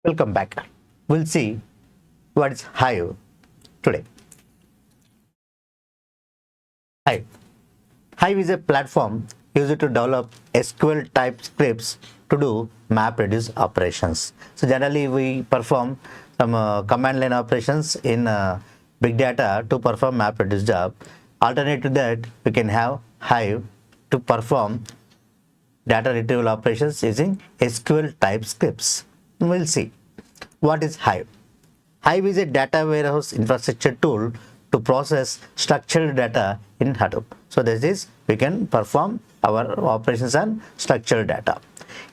Welcome back. We'll see what is Hive today. Hive. Hive is a platform used to develop SQL type scripts to do MapReduce operations. So generally we perform some command line operations in big data to perform MapReduce job. Alternate to that, we can have Hive to perform data retrieval operations using SQL type scripts. We'll see what is Hive. Hive is a data warehouse infrastructure tool to process structured data in Hadoop. So this is we can perform our operations on structured data.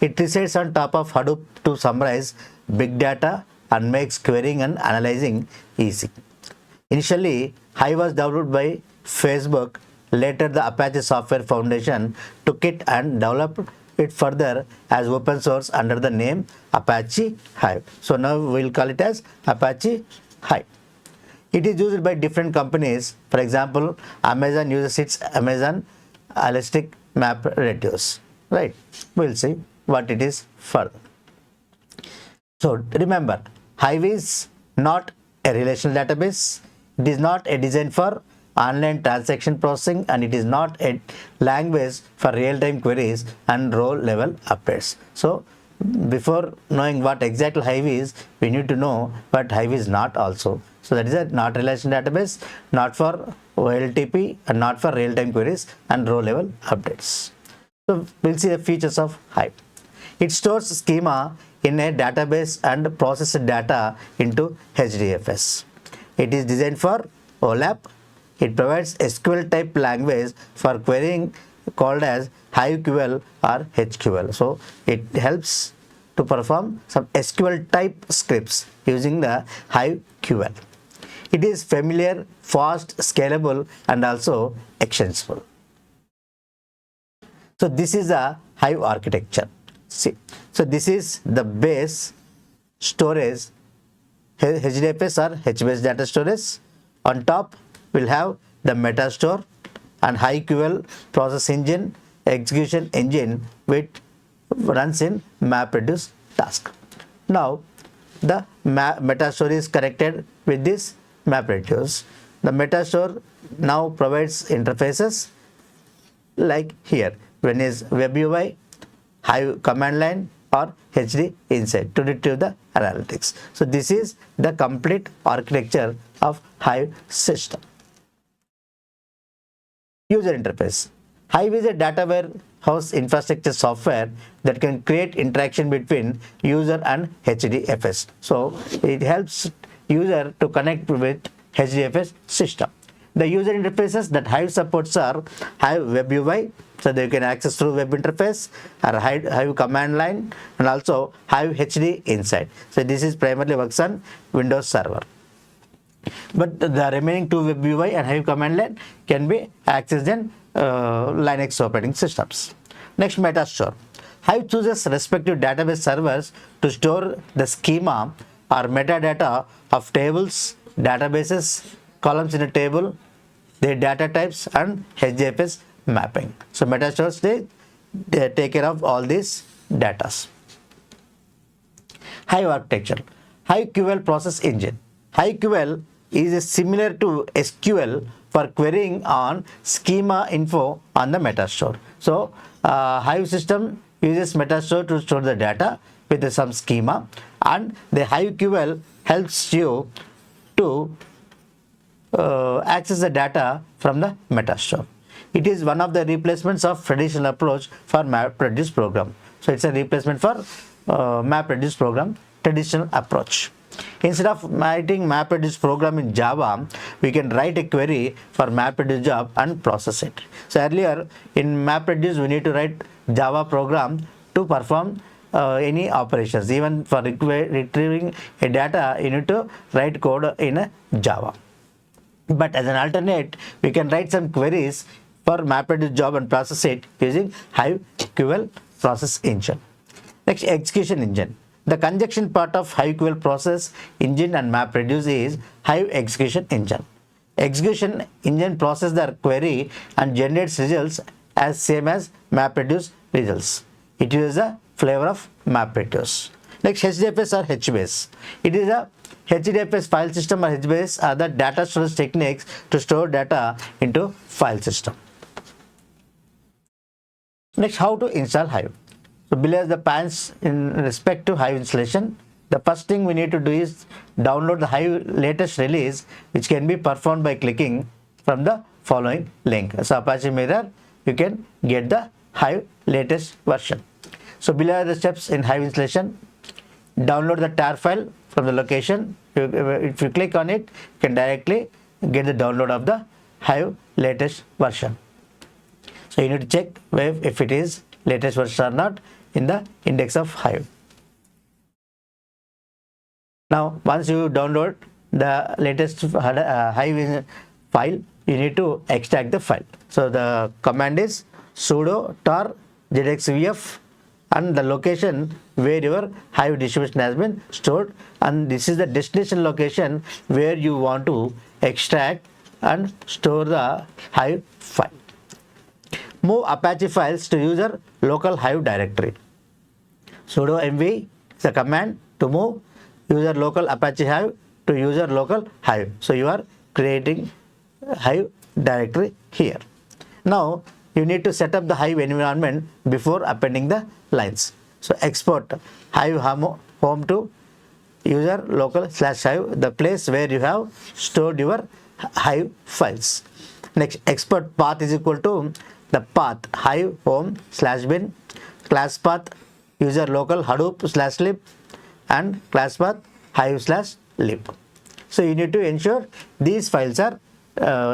It resides on top of Hadoop to summarize big data and makes querying and analyzing easy. Initially, Hive was developed by Facebook. Later, the Apache Software Foundation took it and developed it further as open source under the name Apache Hive. So now we'll call it as Apache Hive. It is used by different companies. For example, Amazon uses its Amazon Elastic MapReduce. Right? We'll see what it is further. So remember, Hive is not a relational database. It is not a design for online transaction processing, and it is not a language for real-time queries and row level updates. So before knowing what exactly Hive is, we need to know what Hive is not also. So that is a not relational database, not for OLTP, and not for real-time queries and row level updates. So we'll see the features of Hive. It stores schema in a database and processes data into HDFS. It is designed for OLAP. It provides SQL type language for querying called as HiveQL or HQL. So it helps to perform some SQL type scripts using the HiveQL. It is familiar, fast, scalable, and also extensible. So this is a Hive architecture. See, so this is the base storage, HDFS or HBase data storage. On top, we'll have the metastore and HiveQL process engine, execution engine, which runs in MapReduce task. Now, the metastore is connected with this MapReduce. The metastore now provides interfaces like here. One is web UI, Hive command line, or HD Insight to retrieve the analytics. So this is the complete architecture of Hive system. User interface. Hive is a data warehouse infrastructure software that can create interaction between user and HDFS. So it helps user to connect with HDFS system. The user interfaces that Hive supports are Hive web UI, so they can access through web interface, or Hive command line, and also Hive HD Insight. So this is primarily works on Windows Server. But the remaining two web UI and Hive command line can be accessed in Linux operating systems. Next, metastore. Hive chooses respective database servers to store the schema or metadata of tables, databases, columns in a table, their data types, and HDFS mapping. So metastores, they take care of all these data. Hive architecture. HiveQL process engine. HiveQL is similar to SQL for querying on schema info on the metastore. So Hive system uses metastore to store the data with some schema, and the HiveQL helps you to access the data from the metastore. It is one of the replacements of traditional approach for MapReduce program. So it's a replacement for MapReduce program traditional approach. Instead of writing MapReduce program in Java, we can write a query for MapReduce job and process it. So earlier in MapReduce, we need to write Java program to perform any operations. Even for retrieving a data, you need to write code in Java. But as an alternate, we can write some queries for MapReduce job and process it using HiveQL process engine. Next, execution engine. The conjunction part of HiveQL process engine and MapReduce is Hive execution engine. Execution engine processes the query and generates results as same as MapReduce results. It uses a flavor of MapReduce. Next, HDFS or HBase. It is a HDFS file system or HBase are the data storage techniques to store data into file system. Next, how to install Hive. So below the plans in respect to Hive installation. The first thing we need to do is download the Hive latest release, which can be performed by clicking from the following link. So Apache Mirror, you can get the Hive latest version. So below are the steps in Hive installation. Download the tar file from the location. If you click on it, you can directly get the download of the Hive latest version. So you need to check if it is latest version or not in the index of Hive. Now, once you download the latest Hive file, you need to extract the file. So the command is sudo tar zxvf and the location where your Hive distribution has been stored, and this is the destination location where you want to extract and store the Hive file. Move Apache files to user local Hive directory. Sudo mv is the command to move user local Apache Hive to user local Hive. So you are creating Hive directory here. Now you need to set up the Hive environment before appending the lines. So export Hive home to user local /Hive, the place where you have stored your Hive files. Next, export path is equal to the path Hive home /bin, class path user local Hadoop /lib, and class path Hive/lib. So you need to ensure these files are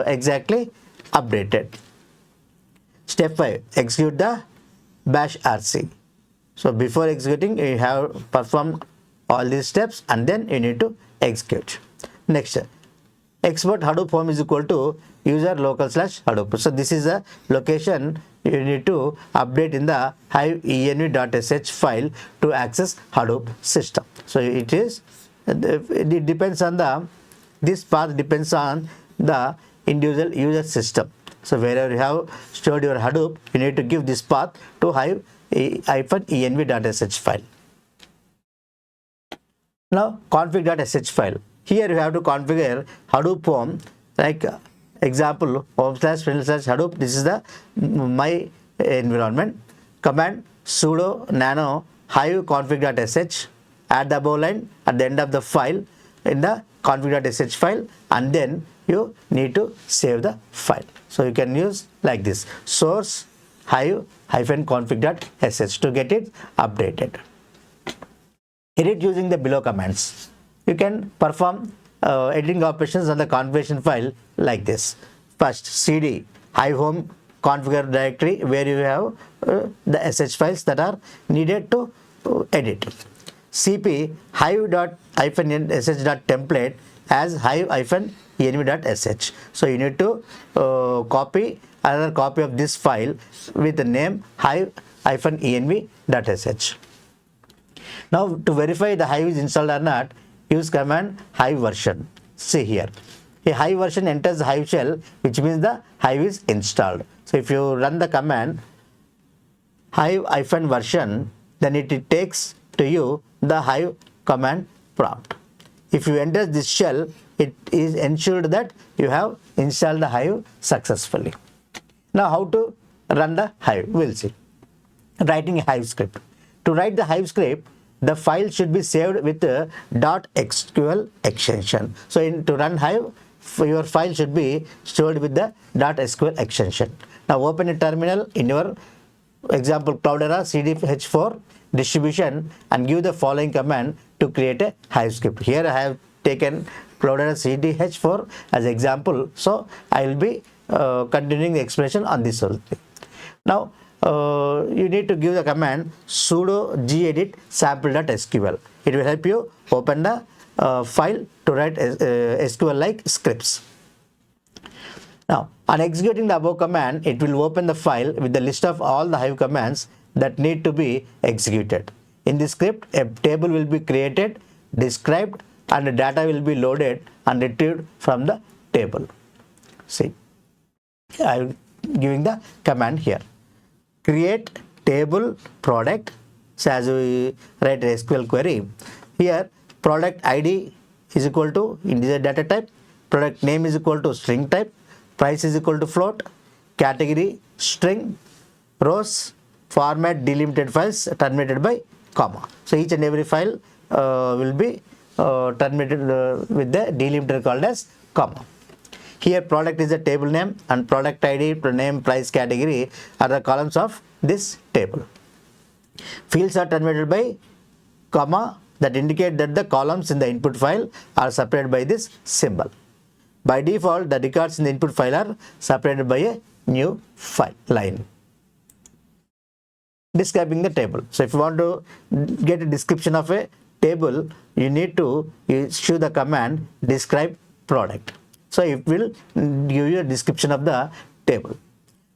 exactly updated. Step 5, execute the bash rc. So before executing, you have performed all these steps and then you need to execute. Next, export Hadoop home is equal to user local /Hadoop. So this is a location you need to update in the Hive env.sh file to access Hadoop system. So it depends on this path depends on the individual user system. So wherever you have stored your Hadoop, you need to give this path to Hive -env.sh file. Now config.sh file. Here you have to configure Hadoop home, like example home/Hadoop. This is the my environment. Command sudo nano hive config.sh. Add the above line at the end of the file in the config.sh file, and then you need to save the file. So you can use like this, source hive-config.sh to get it updated. Edit using the below commands. You can perform editing operations on the configuration file like this. First, cd hive home configure directory where you have the sh files that are needed to edit. cp hive.sh.template as hive-env.sh. So you need to copy another copy of this file with the name hive-env.sh. Now to verify the Hive is installed or not, use command hive version. See here, a Hive version enters the Hive shell, which means the Hive is installed. So if you run the command hive-version, then it takes to you the Hive command prompt. If you enter this shell, it is ensured that you have installed the Hive successfully. Now how to run the Hive, we'll see. Writing a Hive script. To write the Hive script, the file should be saved with the .sql extension. So to run Hive, your file should be stored with the .sql extension. Now open a terminal in your example Cloudera cdh4 distribution and give the following command to create a Hive script. Here I have taken Cloudera cdh4 as example, so I will be continuing the explanation on this whole thing. Now you need to give the command sudo gedit sample.sql. It will help you open the file to write SQL like scripts. Now on executing the above command, it will open the file with the list of all the Hive commands that need to be executed. In this script, a table will be created, described, and the data will be loaded and retrieved from the table. See, I am giving the command here. Create table product So as we write a SQL query, here product ID is equal to integer data type, product name is equal to string type, price is equal to float, category string, rows, format delimited files terminated by comma. So each and every file will be terminated with the delimiter called as comma. Here product is the table name and product ID, name, price, category are the columns of this table. Fields are terminated by comma that indicate that the columns in the input file are separated by this symbol. By default, the records in the input file are separated by a new file line. Describing the table. So if you want to get a description of a table, you need to issue the command describe product. So it will give you a description of the table.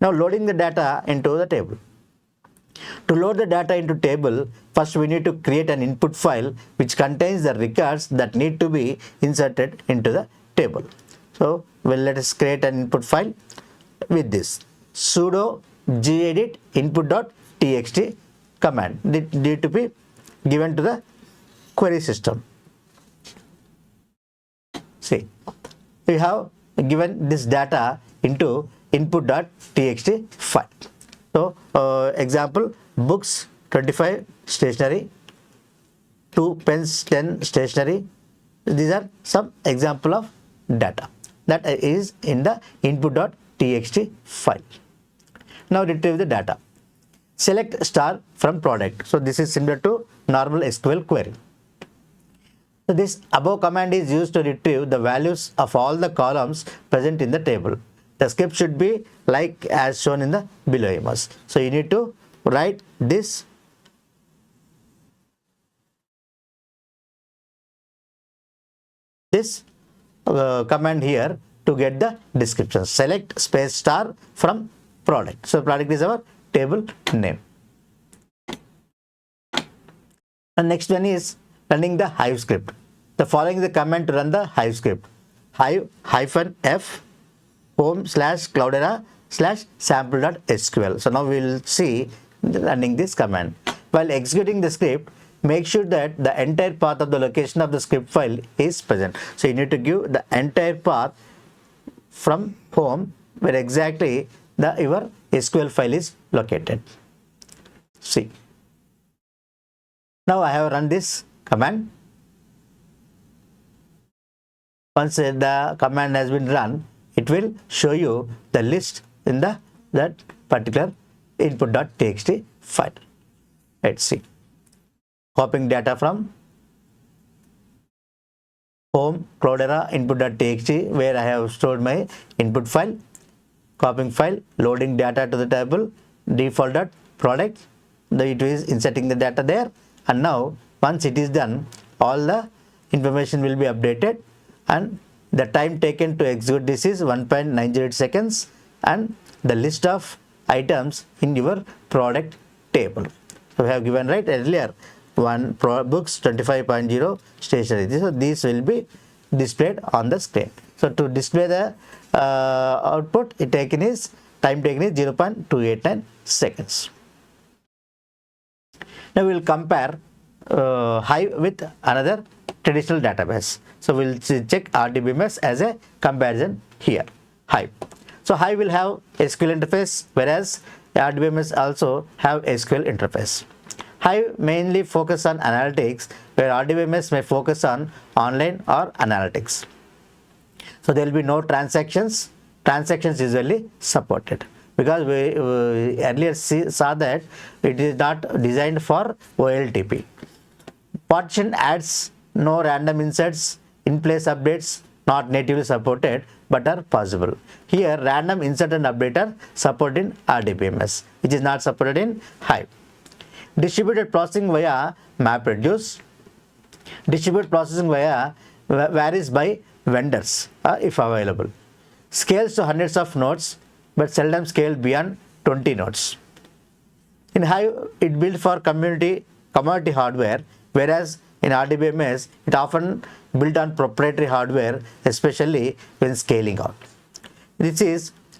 Now loading the data into the table. To load the data into table, first we need to create an input file which contains the records that need to be inserted into the table. So let us create an input file with this sudo gedit input.txt command need to be given to the query system. See, we have given this data into input.txt file. So example, books 25 stationery, 2 pens 10 stationery. These are some example of data that is in the input.txt file. Now retrieve the data. Select star from product. So this is similar to normal SQL query. So this above command is used to retrieve the values of all the columns present in the table. The script should be like as shown in the below image. So you need to write this command here to get the description. Select space star from product. So product is our table name. And next one is running the Hive script. The following is the command to run the Hive script. Hive -f home/cloudera/sample.sql. So now we will see running this command. While executing the script, make sure that the entire path of the location of the script file is present. So you need to give the entire path from home where exactly your SQL file is located. See. Now I have run this command. Once the command has been run, it will show you the list in that particular input.txt file. Let's see. Copying data from home cloudera input.txt where I have stored my input file. Copying file, loading data to the table, default.product. It is inserting the data there. And now once it is done, all the information will be updated and the time taken to execute this is 1.908 seconds and the list of items in your product table. So we have given right earlier books 25.0 stationery. So these will be displayed on the screen. So to display the output, time taken is 0.289 seconds. Now we will compare Hive with another traditional database. So we will check RDBMS as a comparison here. Hive. So Hive will have SQL interface, whereas RDBMS also have SQL interface. Hive mainly focus on analytics, where RDBMS may focus on online or analytics. So there will be no transactions. Transactions usually supported because we earlier saw that it is not designed for OLTP. Partition adds, no random inserts, in-place updates not natively supported but are possible. Here random insert and update are supported in RDBMS, which is not supported in Hive. Distributed processing via MapReduce. Distributed processing varies by vendors if available. Scales to hundreds of nodes but seldom scale beyond 20 nodes. In Hive, it built for commodity hardware, whereas in RDBMS, it often built on proprietary hardware, especially when scaling out.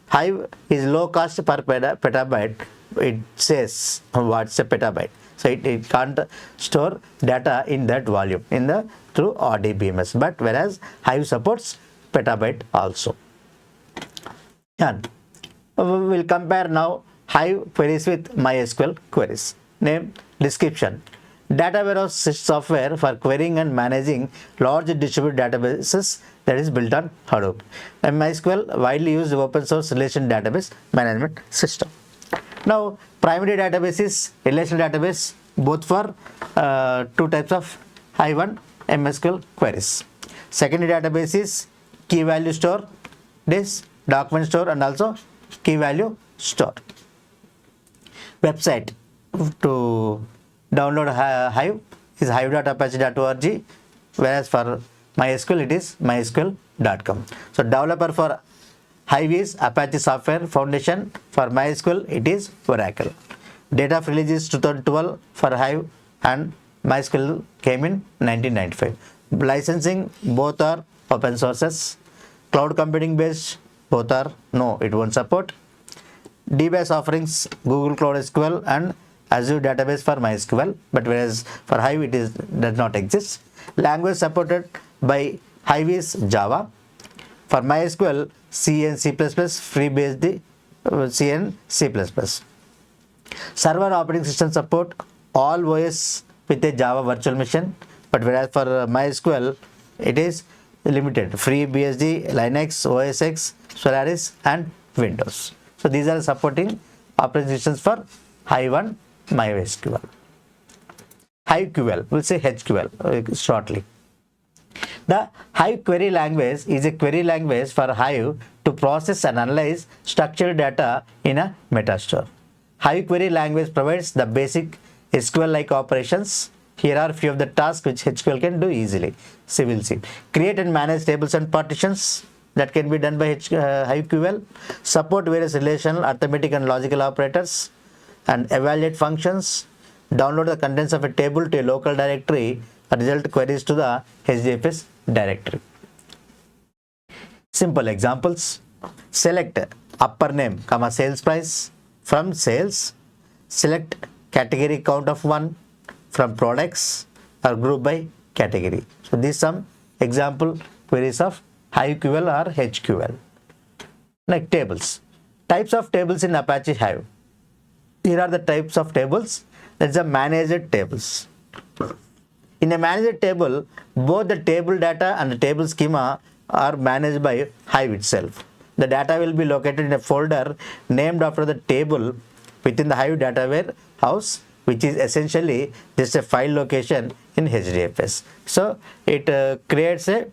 Hive is low cost per petabyte. It says what's a petabyte. So it can't store data in that volume through RDBMS, but whereas Hive supports petabyte also. And we will compare now Hive queries with MySQL queries. Name, description. Data warehouse software for querying and managing large distributed databases that is built on Hadoop. And MySQL widely used open source relational database management system. Now, primary database is relational database, both for two types of Hive and MySQL queries. Secondary database is key value store, this document store, and also key value store. Website to download Hive is hive.apache.org, whereas for MySQL it is mysql.com. So developer for Hive is Apache Software Foundation. For MySQL it is Oracle. Date of release is 2012 for Hive, and MySQL came in 1995. Licensing, both are open sources. Cloud computing based, both are no, it won't support. DBAS offerings, Google Cloud SQL and Azure database for MySQL, but whereas for Hive does not exist. Language supported by Hive is Java. For MySQL, C and C++, FreeBSD, C and C++. Server operating system support all OS with a Java virtual machine, but whereas for MySQL it is limited. FreeBSD, Linux, OS X, Solaris and Windows. So these are supporting operating systems for Hive and MySQL. HiveQL, we'll say HQL shortly. The Hive query language is a query language for Hive to process and analyze structured data in a metastore. Hive query language provides the basic SQL-like operations. Here are a few of the tasks which HQL can do easily. So we'll see. Create and manage tables and partitions. That can be done by HiveQL. Support various relational, arithmetic and logical operators, and evaluate functions. Download the contents of a table to a local directory, result queries to the HDFS directory. Simple examples. Select upper name, sales price. From sales, select category count of 1 from products or group by category. So these some example queries of HiveQL or HQL. Like tables. Types of tables in Apache Hive. Here are the types of tables. That's the managed tables. In a managed table, both the table data and the table schema are managed by Hive itself. The data will be located in a folder named after the table within the Hive data warehouse, which is essentially just a file location in HDFS. So it creates a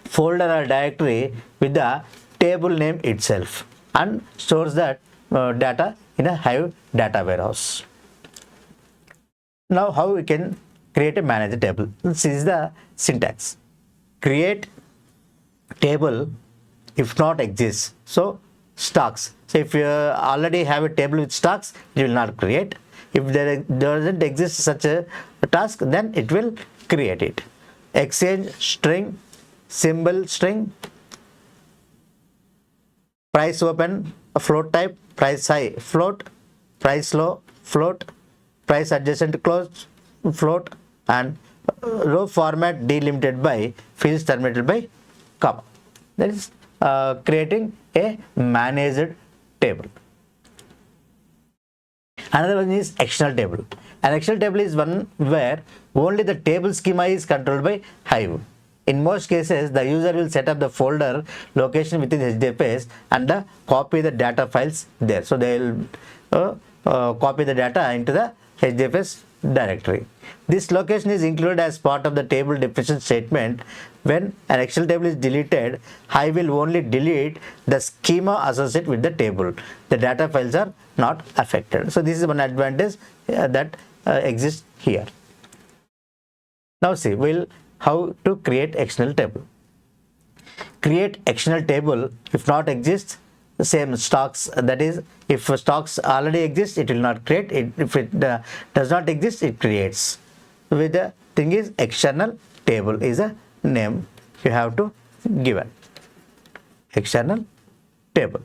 folder or directory with the table name itself and stores that data in a Hive data warehouse. Now how we can create a managed table? This is the syntax. Create table if not exists. So stocks. So if you already have a table with stocks, it will not create. If there doesn't exist such a task, then it will create it. Exchange string, symbol string, price open, float type, price high, float, price low, float, price adjacent close, float, and row format delimited by fields terminated by comma. That is creating a managed table. Another one is external table. An external table is one where only the table schema is controlled by Hive. In most cases, the user will set up the folder location within HDFS and copy the data files there. So they will copy the data into the HDFS directory. This location is included as part of the table definition statement. When an Excel table is deleted, Hive will only delete the schema associated with the table. The data files are not affected. So this is one advantage that exists here. Now see, how to create external table. Create external table if not exists, the same stocks, that is if stocks already exist, it will not create it. If it does not exist, it creates. With the thing is external table is a name you have to give it. External table.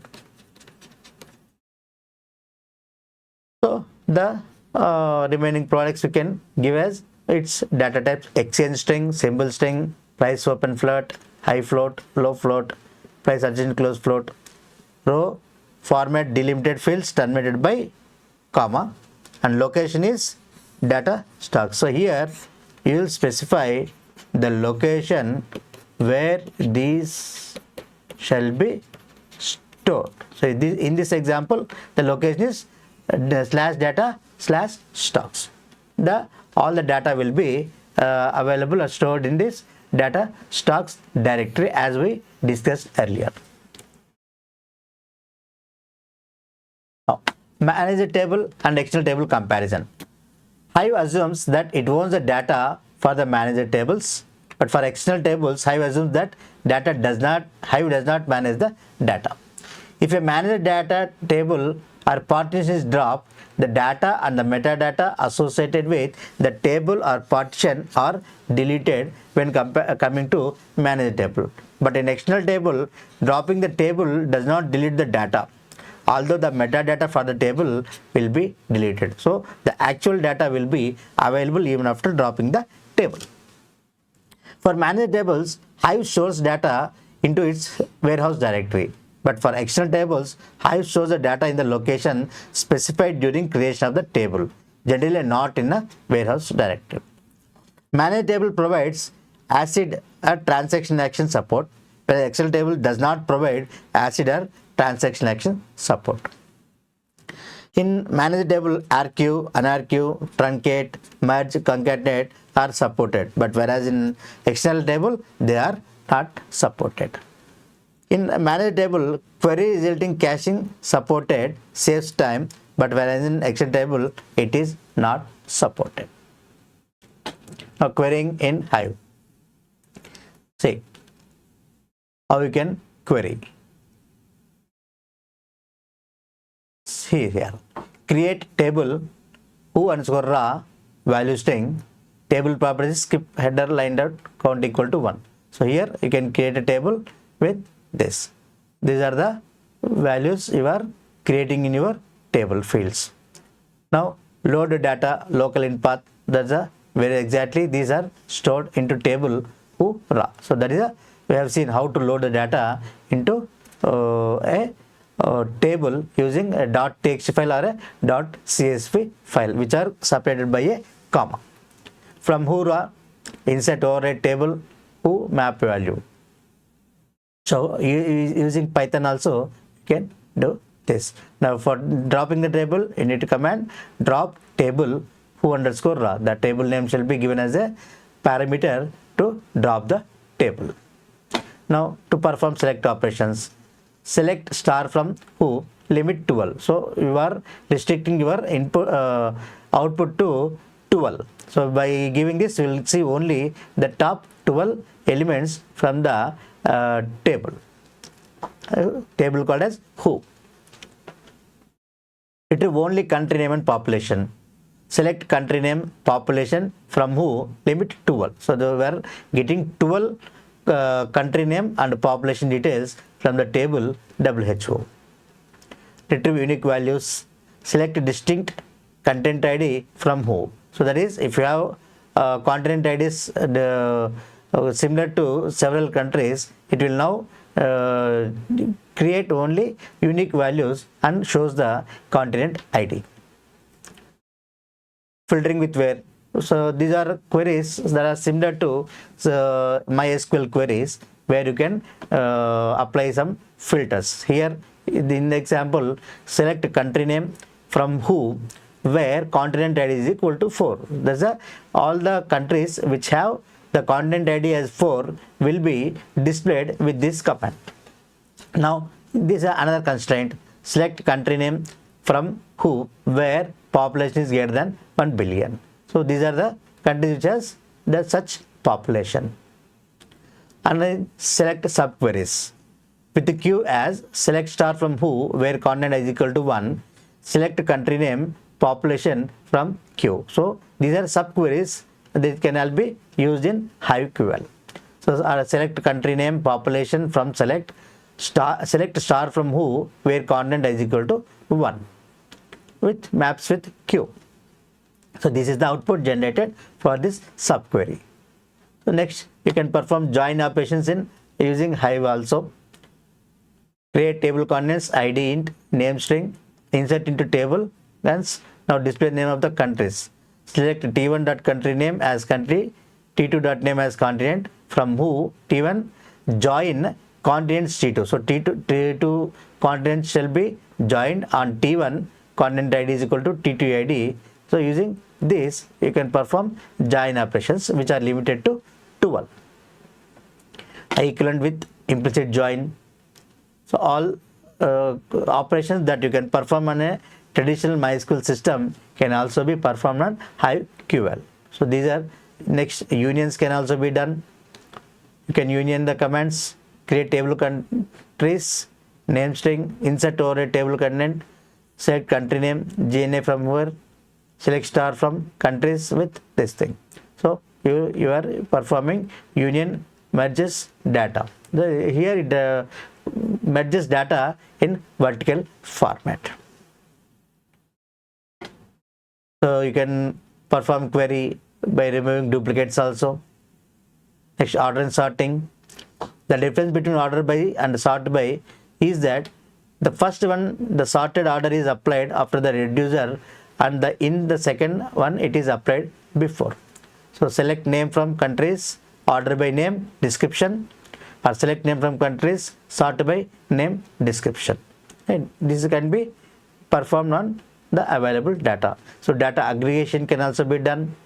So the remaining products we can give as its data types: exchange string, symbol string, price open float, high float, low float, price adjacent close float, row format delimited fields terminated by comma, and location is data stock. So here you will specify the location where these shall be stored. So in this example, the location is slash data slash stocks. All the data will be available or stored in this data stocks directory as we discussed earlier. Now, manage a table and external table comparison. Hive assumes that it owns the data for the manager tables, but for external tables, Hive assumes that Hive does not manage the data. If a manager data table or partition is dropped, the data and the metadata associated with the table or partition are deleted when coming to manager table. But in external table, dropping the table does not delete the data, although the metadata for the table will be deleted. So the actual data will be available even after dropping the table. For manager tables, Hive stores data into its warehouse directory. But for external tables, Hive stores the data in the location specified during creation of the table, generally not in a warehouse directory. Manager table provides ACID or transaction action support, but Excel table does not provide ACID or transaction action support. In manager table, RQ, unRQ, truncate, merge, concatenate are supported, but whereas in external table, they are not supported. In manager table, query resulting caching supported saves time, but whereas in external table, it is not supported. Now querying in Hive. See how you can query. See here, create table who underscore raw value string, table properties skip header line dot count equal to 1. So here you can create a table with this. These are the values you are creating in your table fields. Now load the data local in path. That's a where exactly these are stored into table who raw. So that is we have seen how to load the data into a table using a .txt file or a .csv file, which are separated by a comma. From who raw, insert override table who map value. So using Python also you can do this. Now for dropping the table, you need to command drop table who underscore raw. The table name shall be given as a parameter to drop the table. Now to perform select operations, select star from who, limit 12. So you are restricting your input output to 12. So by giving this, you will see only the top 12 elements from the table called as who. Retrieve only country name and population. Select country name, population from who, limit 12. So we are getting 12 country name and population details from the table WHO. Retrieve unique values. Select distinct content ID from who. So that is, if you have content IDs similar to several countries, it will now create only unique values and shows the continent ID. Filtering with where. So these are queries that are similar to MySQL queries, where you can apply some filters. Here in the example, select country name from who, where continent ID is equal to 4. That's all the countries which have the continent ID as 4 will be displayed with this command. Now this is another constraint. Select country name from who, where population is greater than 1 billion. So these are the countries which has the such population. And then select subqueries with the queue as select star from who, where content is equal to 1, select country name, population from queue. So these are subqueries that can all be used in HiveQL. So select country name, population from select star from who, where content is equal to 1, which maps with queue. So this is the output generated for this subquery. So next, you can perform join operations in using Hive also. Create table contents id int name string, insert into table. Hence, now display name of the countries. Select t1.country name as country, t2.name as continent, from who t1 join continents t2. So t2 continents shall be joined on t1, continent id is equal to t2 id. So using this, you can perform join operations which are limited to 12. Equivalent with implicit join. So all operations that you can perform on a traditional MySQL system can also be performed on HiveQL. So these are next. Unions can also be done. You can union the commands, create table countries, name string, insert over a table content, select country name, GNA from where, select star from countries with this thing. So you are performing union merges data. Here it merges data in vertical format. So you can perform query by removing duplicates also. Next, order and sorting. The difference between order by and sort by is that the first one, the sorted order is applied after the reducer, and in the second one it is applied before. So select name from countries, order by name, description, or select name from countries, sort by name, description. And this can be performed on the available data. So data aggregation can also be done.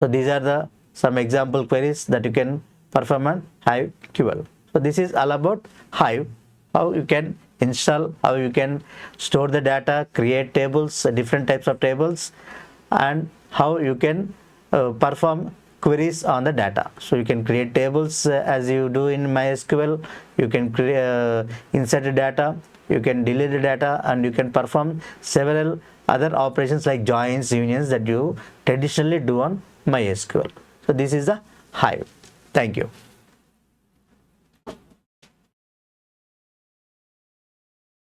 So these are some example queries that you can perform on HiveQL. So this is all about Hive, how you can install, how you can store the data, create tables, different types of tables, and how you can perform queries on the data. So you can create tables as you do in MySQL. You can insert the data, you can delete the data, and you can perform several other operations like joins, unions that you traditionally do on MySQL. So this is the Hive. Thank you.